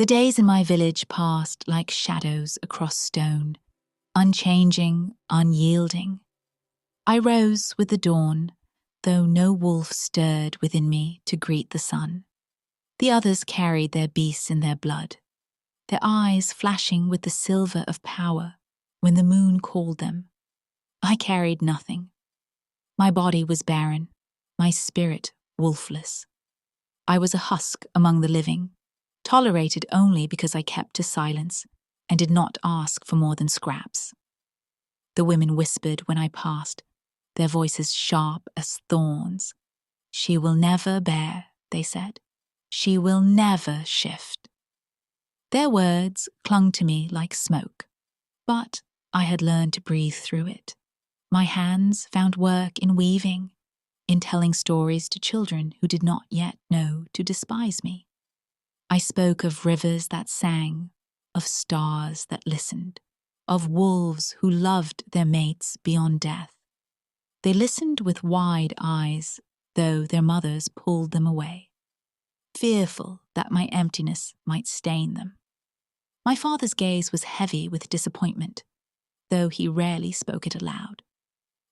The days in my village passed like shadows across stone, unchanging, unyielding. I rose with the dawn, though no wolf stirred within me to greet the sun. The others carried their beasts in their blood, their eyes flashing with the silver of power when the moon called them. I carried nothing. My body was barren, my spirit wolfless. I was a husk among the living, tolerated only because I kept to silence and did not ask for more than scraps. The women whispered when I passed, their voices sharp as thorns. "She will never bear," they said. "She will never shift." Their words clung to me like smoke, but I had learned to breathe through it. My hands found work in weaving, in telling stories to children who did not yet know to despise me. I spoke of rivers that sang, of stars that listened, of wolves who loved their mates beyond death. They listened with wide eyes, though their mothers pulled them away, fearful that my emptiness might stain them. My father's gaze was heavy with disappointment, though he rarely spoke it aloud.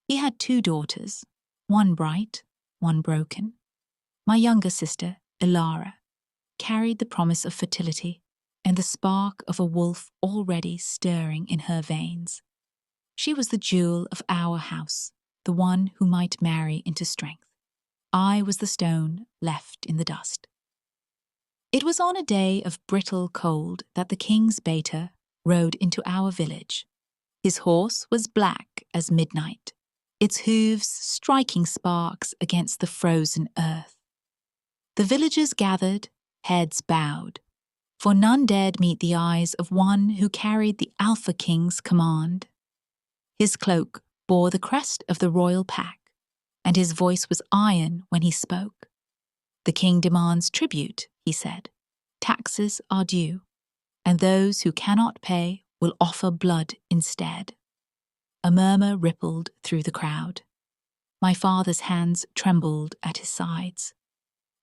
He had 2 daughters, one bright, one broken. My younger sister, Ilara, carried the promise of fertility and the spark of a wolf already stirring in her veins. She was the jewel of our house, the one who might marry into strength. I was the stone left in the dust. It was on a day of brittle cold that the king's beta rode into our village. His horse was black as midnight, its hooves striking sparks against the frozen earth. The villagers gathered, heads bowed, for none dared meet the eyes of one who carried the Alpha King's command. His cloak bore the crest of the royal pack, and his voice was iron when he spoke. "The king demands tribute," he said. "Taxes are due, and those who cannot pay will offer blood instead." A murmur rippled through the crowd. My father's hands trembled at his sides.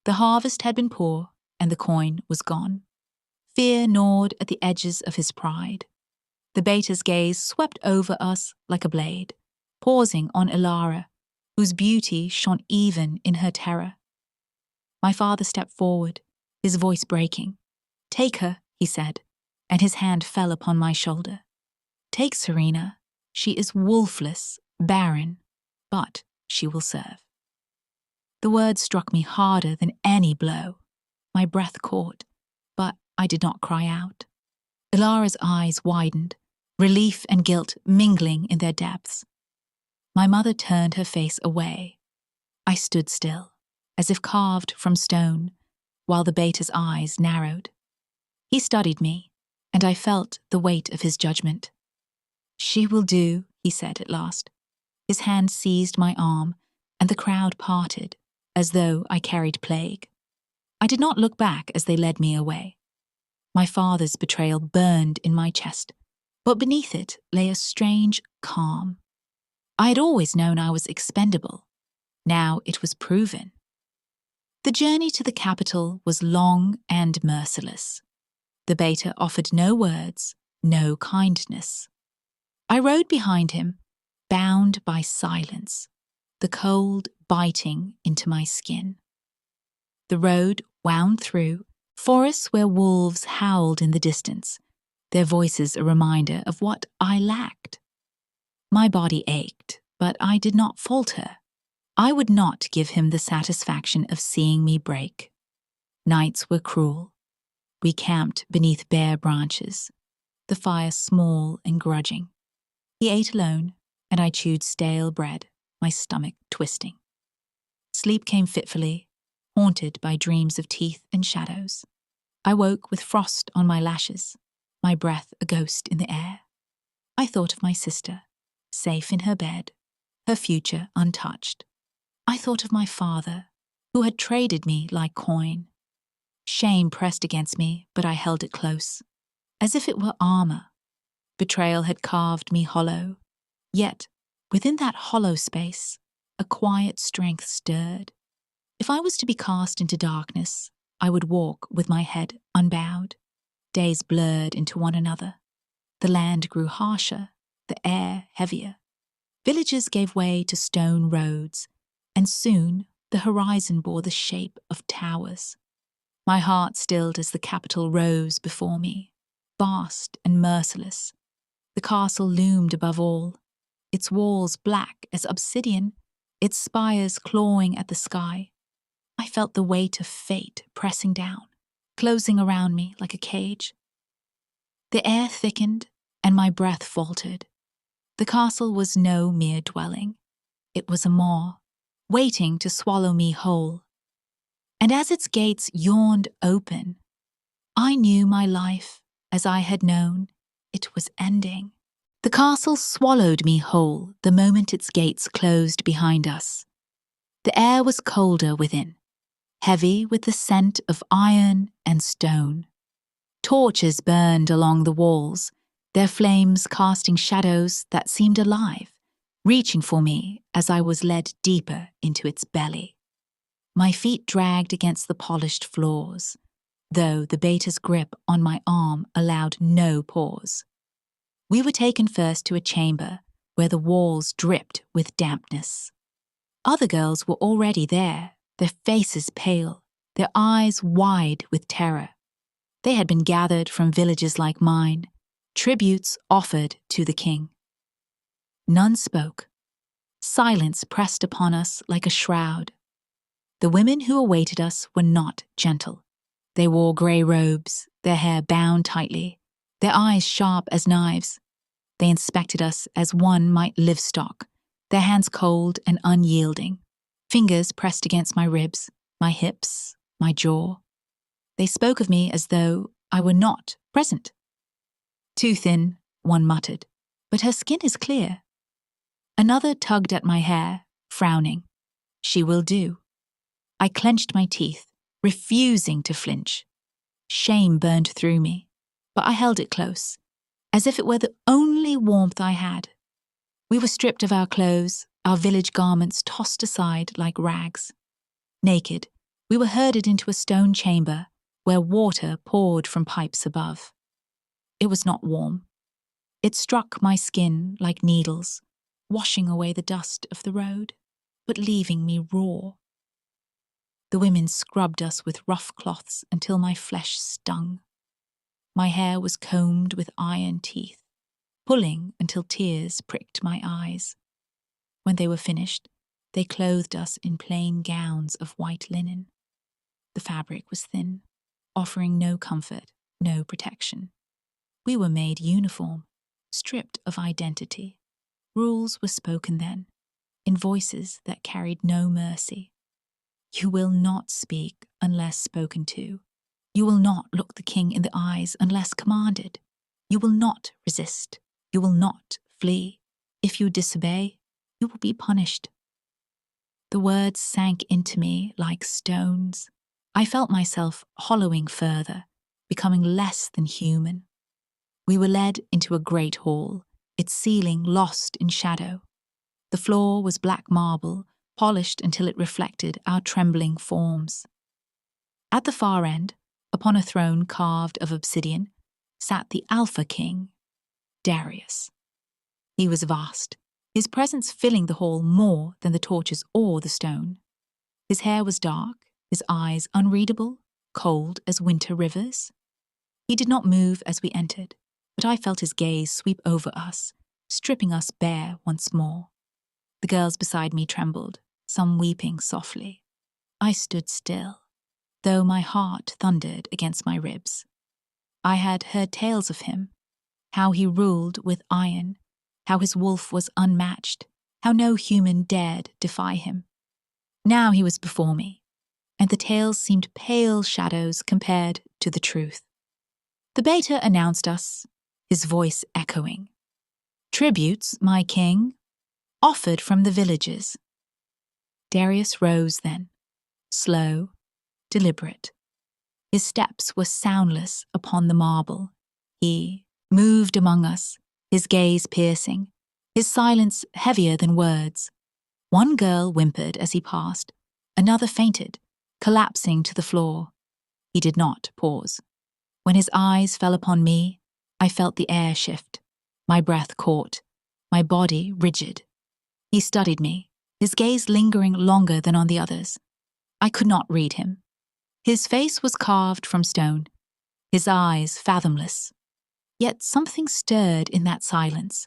The harvest had been poor, and the coin was gone. Fear gnawed at the edges of his pride. The beta's gaze swept over us like a blade, pausing on Ilara, whose beauty shone even in her terror. My father stepped forward, his voice breaking. "Take her," he said, and his hand fell upon my shoulder. "Take Serena. She is wolfless, barren, but she will serve." The words struck me harder than any blow. My breath caught, but I did not cry out. Ilara's eyes widened, relief and guilt mingling in their depths. My mother turned her face away. I stood still, as if carved from stone, while the beta's eyes narrowed. He studied me, and I felt the weight of his judgment. "She will do," he said at last. His hand seized my arm, and the crowd parted, as though I carried plague. I did not look back as they led me away. My father's betrayal burned in my chest, but beneath it lay a strange calm. I had always known I was expendable. Now it was proven. The journey to the capital was long and merciless. The beta offered no words, no kindness. I rode behind him, bound by silence, the cold biting into my skin. The road wound through forests where wolves howled in the distance, their voices a reminder of what I lacked. My body ached, but I did not falter. I would not give him the satisfaction of seeing me break. Nights were cruel. We camped beneath bare branches, the fire small and grudging. He ate alone, and I chewed stale bread, my stomach twisting. Sleep came fitfully, haunted by dreams of teeth and shadows. I woke with frost on my lashes, my breath a ghost in the air. I thought of my sister, safe in her bed, her future untouched. I thought of my father, who had traded me like coin. Shame pressed against me, but I held it close, as if it were armor. Betrayal had carved me hollow, yet within that hollow space, a quiet strength stirred. If I was to be cast into darkness, I would walk with my head unbowed. Days blurred into one another. The land grew harsher, the air heavier. Villages gave way to stone roads, and soon the horizon bore the shape of towers. My heart stilled as the capital rose before me, vast and merciless. The castle loomed above all, its walls black as obsidian, its spires clawing at the sky. I felt the weight of fate pressing down, closing around me like a cage. The air thickened, and my breath faltered. The castle was no mere dwelling. It was a maw, waiting to swallow me whole. And as its gates yawned open, I knew my life, as I had known, it was ending. The castle swallowed me whole the moment its gates closed behind us. The air was colder within, heavy with the scent of iron and stone. Torches burned along the walls, their flames casting shadows that seemed alive, reaching for me as I was led deeper into its belly. My feet dragged against the polished floors, though the beta's grip on my arm allowed no pause. We were taken first to a chamber where the walls dripped with dampness. Other girls were already there, their faces pale, their eyes wide with terror. They had been gathered from villages like mine, tributes offered to the king. None spoke. Silence pressed upon us like a shroud. The women who awaited us were not gentle. They wore grey robes, their hair bound tightly, their eyes sharp as knives. They inspected us as one might livestock, their hands cold and unyielding, fingers pressed against my ribs, my hips, my jaw. They spoke of me as though I were not present. "Too thin," one muttered, "but her skin is clear." Another tugged at my hair, frowning. "She will do." I clenched my teeth, refusing to flinch. Shame burned through me, but I held it close, as if it were the only warmth I had. We were stripped of our clothes, our village garments tossed aside like rags. Naked, we were herded into a stone chamber where water poured from pipes above. It was not warm. It struck my skin like needles, washing away the dust of the road, but leaving me raw. The women scrubbed us with rough cloths until my flesh stung. My hair was combed with iron teeth, pulling until tears pricked my eyes. When they were finished, they clothed us in plain gowns of white linen. The fabric was thin, offering no comfort, no protection. We were made uniform, stripped of identity. Rules were spoken then, in voices that carried no mercy. You will not speak unless spoken to. You will not look the king in the eyes unless commanded. You will not resist. You will not flee. If you disobey, you will be punished. The words sank into me like stones. I felt myself hollowing further, becoming less than human. We were led into a great hall, its ceiling lost in shadow. The floor was black marble, polished until it reflected our trembling forms. At the far end, upon a throne carved of obsidian, sat the Alpha King, Darius. He was vast, his presence filling the hall more than the torches or the stone. His hair was dark, his eyes unreadable, cold as winter rivers. He did not move as we entered, but I felt his gaze sweep over us, stripping us bare once more. The girls beside me trembled, some weeping softly. I stood still, though my heart thundered against my ribs. I had heard tales of him, how he ruled with iron, how his wolf was unmatched, how no human dared defy him. Now he was before me, and the tales seemed pale shadows compared to the truth. The beta announced us, his voice echoing. "Tributes, my king, offered from the villages." Darius rose then, slow, deliberate. His steps were soundless upon the marble. He moved among us, his gaze piercing, his silence heavier than words. One girl whimpered as he passed, another fainted, collapsing to the floor. He did not pause. When his eyes fell upon me, I felt the air shift, my breath caught, my body rigid. He studied me, his gaze lingering longer than on the others. I could not read him. His face was carved from stone, his eyes fathomless. Yet something stirred in that silence,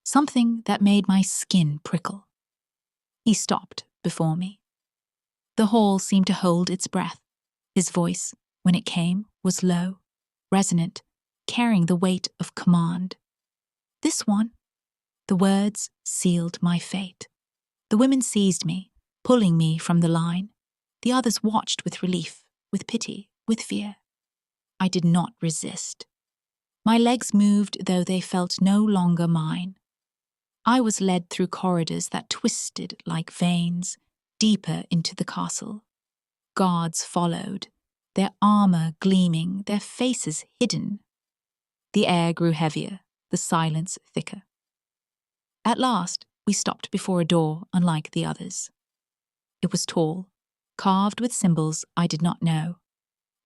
something that made my skin prickle. He stopped before me. The hall seemed to hold its breath. His voice, when it came, was low, resonant, carrying the weight of command. This one. The words sealed my fate. The women seized me, pulling me from the line. The others watched with relief, with pity, with fear. I did not resist. My legs moved, though they felt no longer mine. I was led through corridors that twisted like veins, deeper into the castle. Guards followed, their armor gleaming, their faces hidden. The air grew heavier, the silence thicker. At last, we stopped before a door unlike the others. It was tall, carved with symbols I did not know,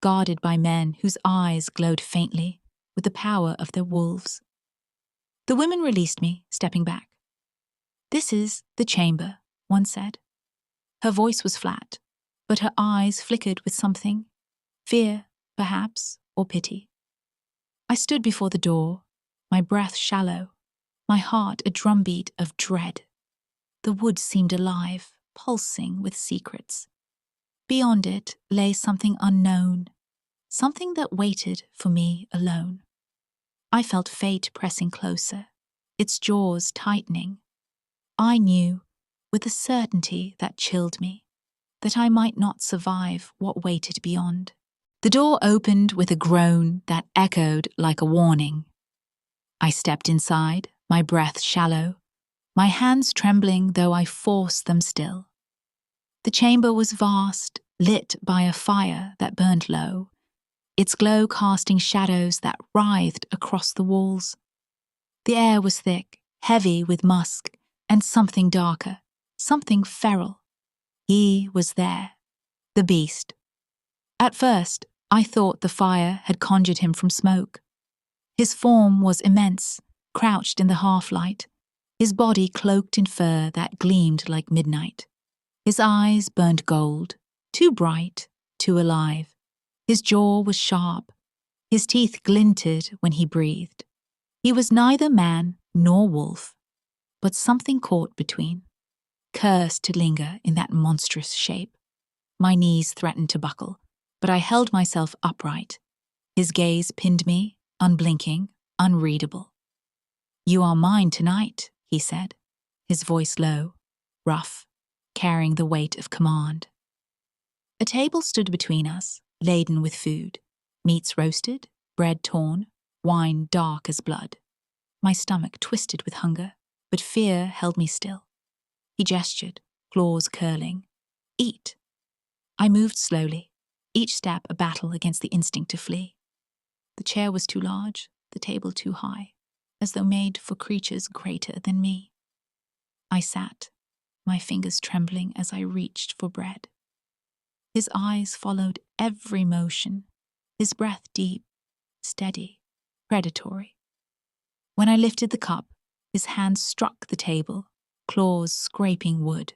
guarded by men whose eyes glowed faintly with the power of their wolves. The women released me, stepping back. "This is the chamber," one said. Her voice was flat, but her eyes flickered with something, fear, perhaps, or pity. I stood before the door, my breath shallow, my heart a drumbeat of dread. The wood seemed alive, pulsing with secrets. Beyond it lay something unknown, something that waited for me alone. I felt fate pressing closer, its jaws tightening. I knew, with a certainty that chilled me, that I might not survive what waited beyond. The door opened with a groan that echoed like a warning. I stepped inside, my breath shallow, my hands trembling though I forced them still. The chamber was vast, lit by a fire that burned low, its glow casting shadows that writhed across the walls. The air was thick, heavy with musk, and something darker, something feral. He was there, the beast. At first, I thought the fire had conjured him from smoke. His form was immense, crouched in the half-light, his body cloaked in fur that gleamed like midnight. His eyes burned gold, too bright, too alive. His jaw was sharp, his teeth glinted when he breathed. He was neither man nor wolf, but something caught between, cursed to linger in that monstrous shape. My knees threatened to buckle, but I held myself upright. His gaze pinned me, unblinking, unreadable. "You are mine tonight," he said, his voice low, rough, carrying the weight of command. A table stood between us, laden with food, meats roasted, bread torn, wine dark as blood. My stomach twisted with hunger, but fear held me still. He gestured, claws curling. "Eat." I moved slowly, each step a battle against the instinct to flee. The chair was too large, the table too high, as though made for creatures greater than me. I sat, my fingers trembling as I reached for bread. His eyes followed every motion, his breath deep, steady, predatory. When I lifted the cup, his hand struck the table, claws scraping wood.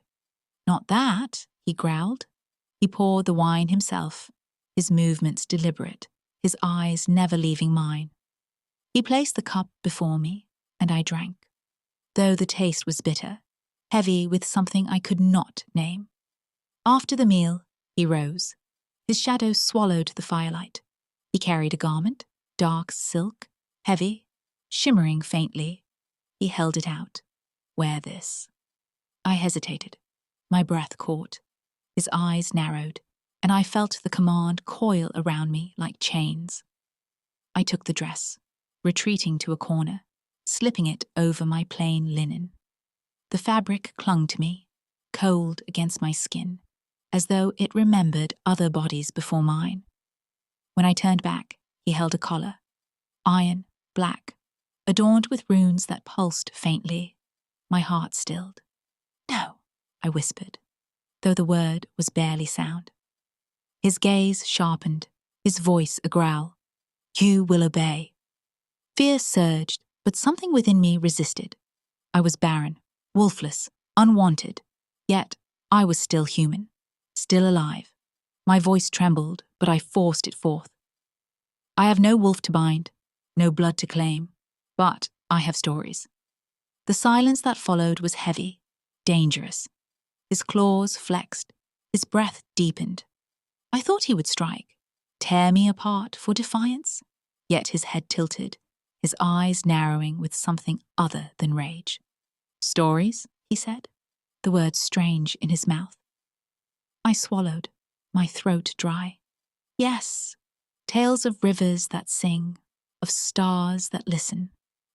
"Not that," he growled. He poured the wine himself, his movements deliberate, his eyes never leaving mine. He placed the cup before me, and I drank, though the taste was bitter, heavy with something I could not name. After the meal, he rose. His shadow swallowed the firelight. He carried a garment, dark silk, heavy, shimmering faintly. He held it out. "Wear this." I hesitated. My breath caught. His eyes narrowed, and I felt the command coil around me like chains. I took the dress, retreating to a corner, slipping it over my plain linen. The fabric clung to me, cold against my skin, as though it remembered other bodies before mine. When I turned back, he held a collar, iron, black, adorned with runes that pulsed faintly. My heart stilled. "No," I whispered, though the word was barely sound. His gaze sharpened, his voice a growl. You will obey. Fear surged, but something within me resisted. I was barren, wolfless, unwanted, yet I was still human, still alive. My voice trembled, but I forced it forth. I have no wolf to bind, no blood to claim, but I have stories. The silence that followed was heavy, dangerous. His claws flexed, his breath deepened. I thought he would strike, tear me apart for defiance. Yet his head tilted, his eyes narrowing with something other than rage. Stories, he said, the words strange in his mouth. I swallowed, my throat dry. Yes, tales of rivers that sing, of stars that listen,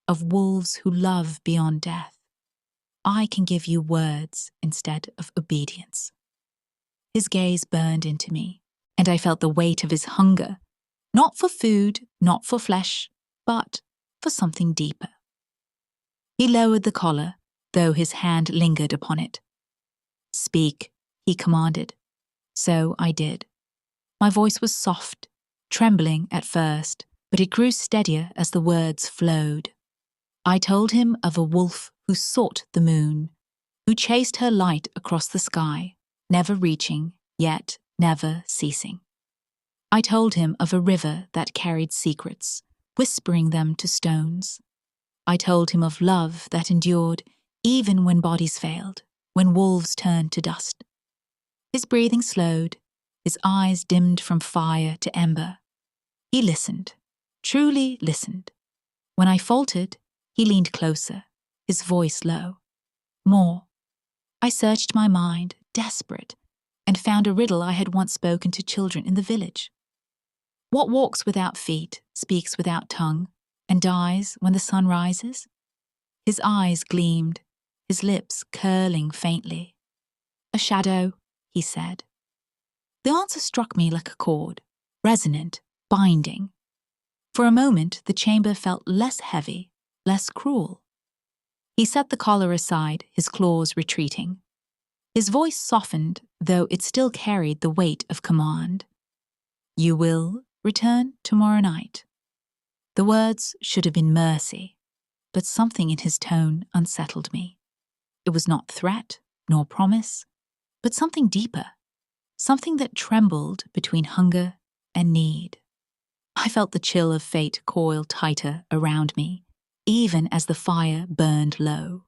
of wolves who love beyond death. I can give you words instead of obedience. His gaze burned into me, and I felt the weight of his hunger, not for food, not for flesh, but for something deeper. He lowered the collar, though his hand lingered upon it. Speak, he commanded. So I did. My voice was soft, trembling at first, but it grew steadier as the words flowed. I told him of a wolf who sought the moon, who chased her light across the sky, never reaching, yet never ceasing. I told him of a river that carried secrets, whispering them to stones. I told him of love that endured even when bodies failed, when wolves turned to dust. His breathing slowed, his eyes dimmed from fire to ember. He listened, truly listened. When I faltered, he leaned closer, his voice low. More. I searched my mind, desperate, and found a riddle I had once spoken to children in the village. What walks without feet, speaks without tongue, and dies when the sun rises? His eyes gleamed, his lips curling faintly. A shadow, he said. The answer struck me like a chord, resonant, binding. For a moment, the chamber felt less heavy, less cruel. He set the collar aside, his claws retreating. His voice softened, though it still carried the weight of command. You will return tomorrow night. The words should have been mercy, but something in his tone unsettled me. It was not threat, nor promise, but something deeper, something that trembled between hunger and need. I felt the chill of fate coil tighter around me, even as the fire burned low.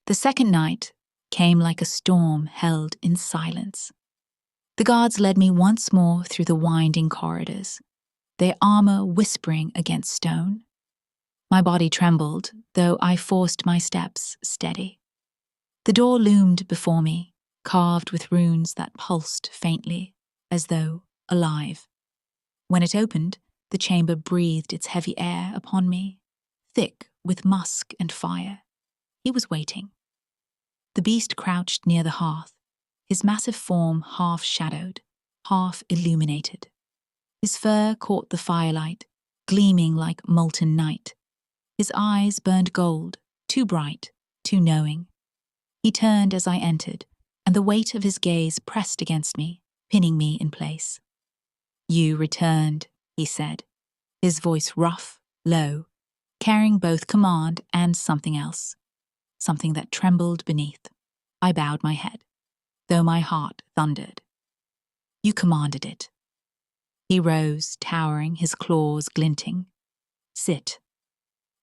The second night came like a storm held in silence. The guards led me once more through the winding corridors, their armor whispering against stone. My body trembled, though I forced my steps steady. The door loomed before me, carved with runes that pulsed faintly, as though alive. When it opened, the chamber breathed its heavy air upon me, thick with musk and fire. He was waiting. The beast crouched near the hearth, his massive form half shadowed, half illuminated. His fur caught the firelight, gleaming like molten night. His eyes burned gold, too bright, too knowing. He turned as I entered, and the weight of his gaze pressed against me, pinning me in place. "You returned," he said, his voice rough, low, carrying both command and something else, something that trembled beneath. I bowed my head, though my heart thundered. "You commanded it." He rose, towering, his claws glinting. "Sit."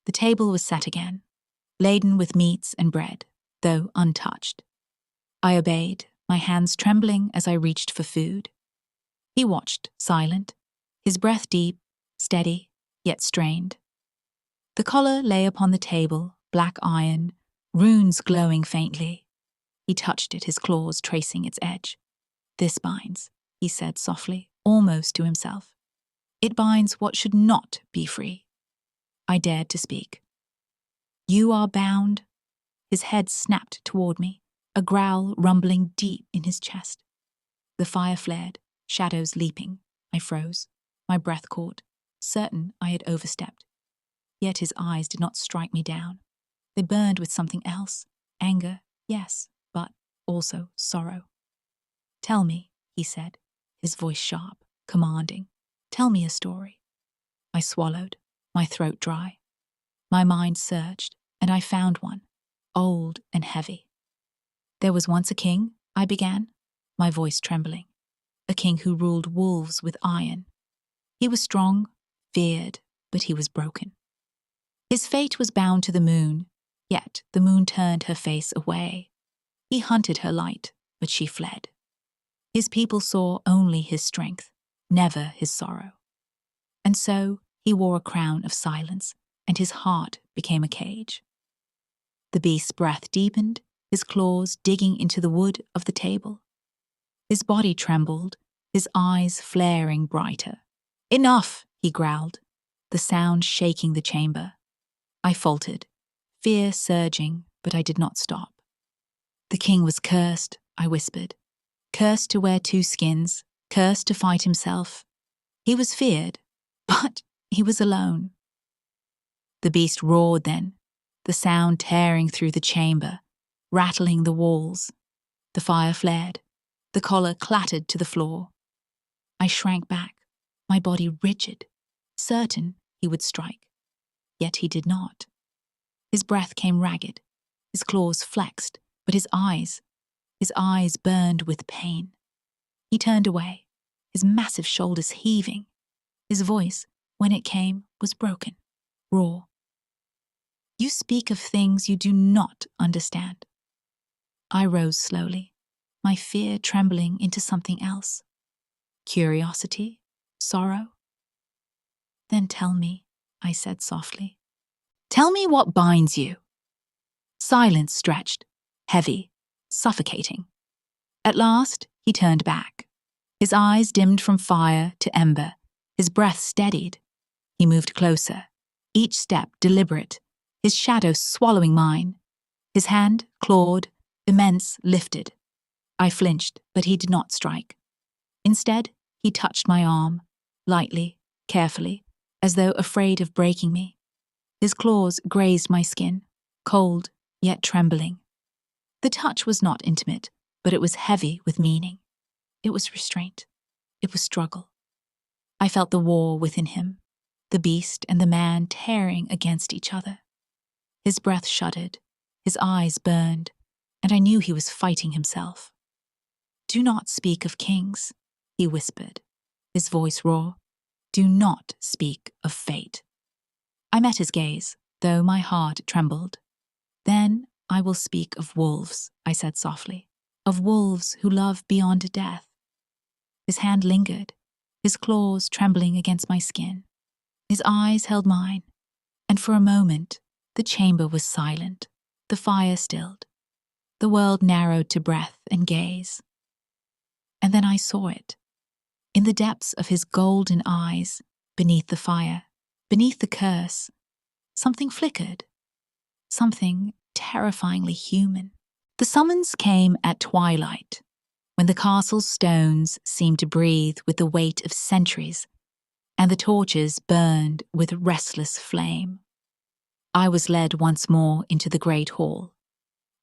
The table was set again, laden with meats and bread, though untouched. I obeyed, my hands trembling as I reached for food. He watched, silent, his breath deep, steady, yet strained. The collar lay upon the table, black iron, runes glowing faintly. He touched it, his claws tracing its edge. "This binds," he said softly, almost to himself. "It binds what should not be free." I dared to speak. "You are bound." His head snapped toward me, a growl rumbling deep in his chest. The fire flared, shadows leaping. I froze, my breath caught, certain I had overstepped. Yet his eyes did not strike me down. They burned with something else. Anger, yes, but also sorrow. "Tell me," he said, his voice sharp, commanding. "Tell me a story." I swallowed, my throat dry. My mind searched, and I found one, old and heavy. "There was once a king," I began, my voice trembling. "A king who ruled wolves with iron. He was strong, feared, but he was broken. His fate was bound to the moon, yet the moon turned her face away. He hunted her light, but she fled. His people saw only his strength, never his sorrow. And so he wore a crown of silence, and his heart became a cage." The beast's breath deepened, his claws digging into the wood of the table. His body trembled, his eyes flaring brighter. "Enough," he growled, the sound shaking the chamber. I faltered, fear surging, but I did not stop. "The king was cursed," I whispered. "Cursed to wear two skins, cursed to fight himself. He was feared, but he was alone." The beast roared then, the sound tearing through the chamber, rattling the walls. The fire flared, the collar clattered to the floor. I shrank back, my body rigid, certain he would strike. Yet he did not. His breath came ragged, his claws flexed, but his eyes burned with pain. He turned away, his massive shoulders heaving. His voice, when it came, was broken, raw. "You speak of things you do not understand." I rose slowly, my fear trembling into something else. Curiosity, sorrow. "Then tell me," I said softly. "Tell me what binds you." Silence stretched, heavy, suffocating. At last, he turned back. His eyes dimmed from fire to ember, his breath steadied. He moved closer, each step deliberate, his shadow swallowing mine. His hand, clawed, immense, lifted. I flinched, but he did not strike. Instead, he touched my arm, lightly, carefully, as though afraid of breaking me. His claws grazed my skin, cold, yet trembling. The touch was not intimate, but it was heavy with meaning. It was restraint. It was struggle. I felt the war within him, the beast and the man tearing against each other. His breath shuddered, his eyes burned, and I knew he was fighting himself. "Do not speak of kings," he whispered, his voice raw. "Do not speak of fate." I met his gaze, though my heart trembled. Then I will speak of wolves, I said softly, of wolves who love beyond death. His hand lingered, his claws trembling against my skin. His eyes held mine, and for a moment the chamber was silent, the fire stilled, the world narrowed to breath and gaze. And then I saw it. In the depths of his golden eyes, beneath the fire, beneath the curse, something flickered, something terrifyingly human. The summons came at twilight, when the castle's stones seemed to breathe with the weight of centuries, and the torches burned with restless flame. I was led once more into the great hall,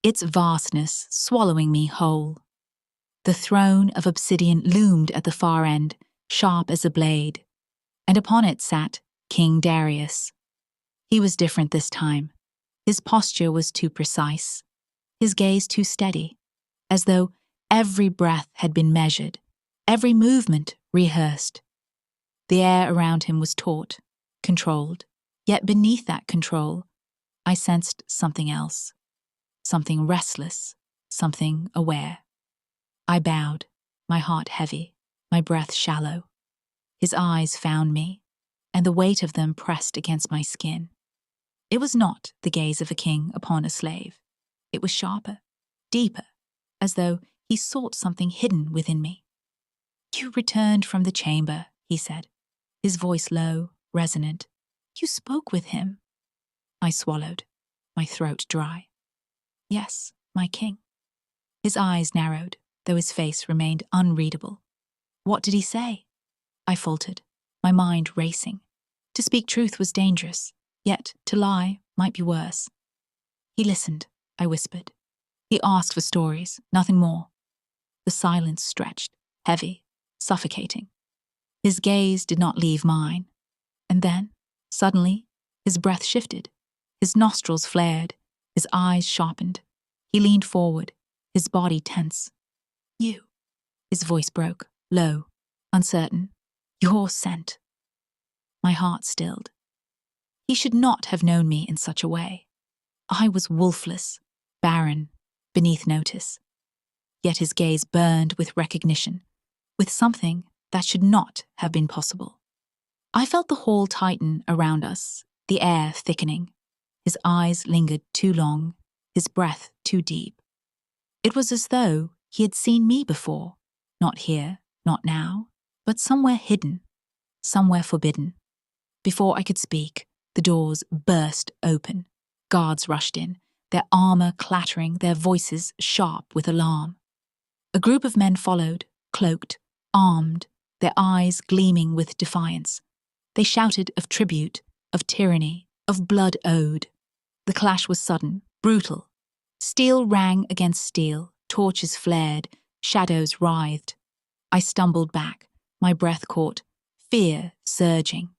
its vastness swallowing me whole. The throne of obsidian loomed at the far end, sharp as a blade, and upon it sat King Darius. He was different this time. His posture was too precise, his gaze too steady, as though every breath had been measured, every movement rehearsed. The air around him was taut, controlled, yet beneath that control, I sensed something else, something restless, something aware. I bowed, my heart heavy, my breath shallow. His eyes found me, and the weight of them pressed against my skin. It was not the gaze of a king upon a slave. It was sharper, deeper, as though he sought something hidden within me. "You returned from the chamber," he said, his voice low, resonant. "You spoke with him." I swallowed, my throat dry. "Yes, my king." His eyes narrowed, though his face remained unreadable. "What did he say?" I faltered, my mind racing. To speak truth was dangerous, yet to lie might be worse. "He listened," I whispered. "He asked for stories, nothing more." The silence stretched, heavy, suffocating. His gaze did not leave mine. And then, suddenly, his breath shifted. His nostrils flared, his eyes sharpened. He leaned forward, his body tense. "You," his voice broke, low, uncertain. "Your scent." My heart stilled. He should not have known me in such a way. I was wolfless, barren, beneath notice. Yet his gaze burned with recognition, with something that should not have been possible. I felt the hall tighten around us, the air thickening. His eyes lingered too long, his breath too deep. It was as though he had seen me before, not here, not now, but somewhere hidden, somewhere forbidden. Before I could speak, the doors burst open. Guards rushed in, their armor clattering, their voices sharp with alarm. A group of men followed, cloaked, armed, their eyes gleaming with defiance. They shouted of tribute, of tyranny, of blood owed. The clash was sudden, brutal. Steel rang against steel, torches flared, shadows writhed. I stumbled back, my breath caught, fear surging.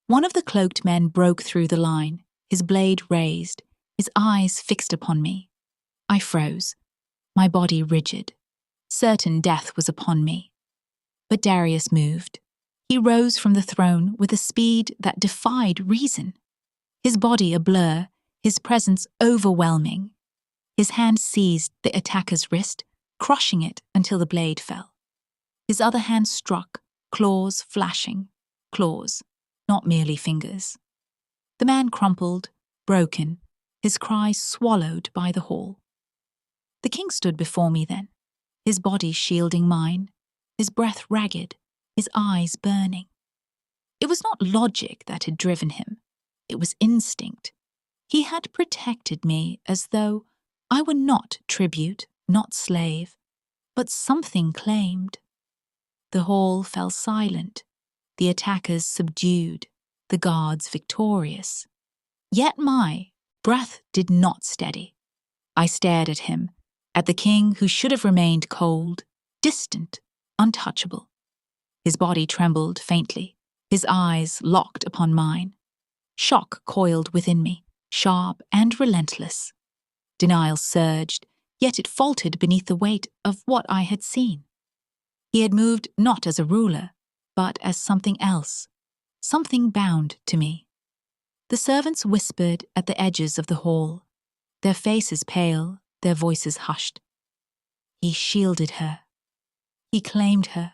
One of the cloaked men broke through the line, his blade raised, his eyes fixed upon me. I froze, my body rigid. Certain death was upon me. But Darius moved. He rose from the throne with a speed that defied reason. His body a blur, his presence overwhelming. His hand seized the attacker's wrist, crushing it until the blade fell. His other hand struck, claws flashing, claws, not merely fingers. The man crumpled, broken, his cry swallowed by the hall. The king stood before me then, his body shielding mine, his breath ragged, his eyes burning. It was not logic that had driven him. It was instinct. He had protected me as though I were not tribute, not slave, but something claimed. The hall fell silent, the attackers subdued, the guards victorious. Yet my breath did not steady. I stared at him, at the king who should have remained cold, distant, untouchable. His body trembled faintly, his eyes locked upon mine. Shock coiled within me, sharp and relentless. Denial surged, yet it faltered beneath the weight of what I had seen. He had moved not as a ruler, but as something else, something bound to me. The servants whispered at the edges of the hall. their faces pale, their voices hushed. He shielded her. He claimed her.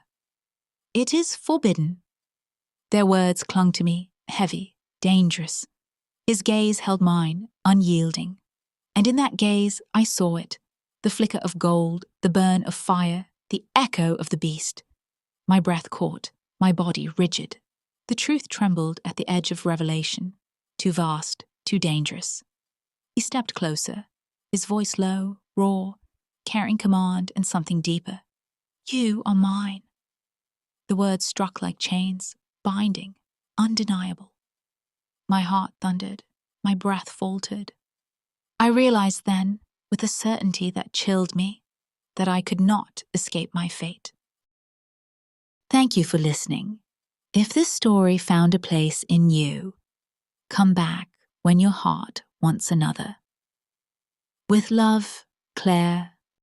It is forbidden. Their words clung to me, heavy, dangerous. His gaze held mine, unyielding. And in that gaze I saw it, the flicker of gold, the burn of fire, the echo of the beast. My breath caught, my body rigid. The truth trembled at the edge of revelation, too vast, too dangerous. He stepped closer, his voice low, raw, carrying command and something deeper. You are mine. The words struck like chains, binding, undeniable. My heart thundered, my breath faltered. I realized then, with a certainty that chilled me, that I could not escape my fate. Thank you for listening. If this story found a place in you, come back when your heart wants another. With love, Claire,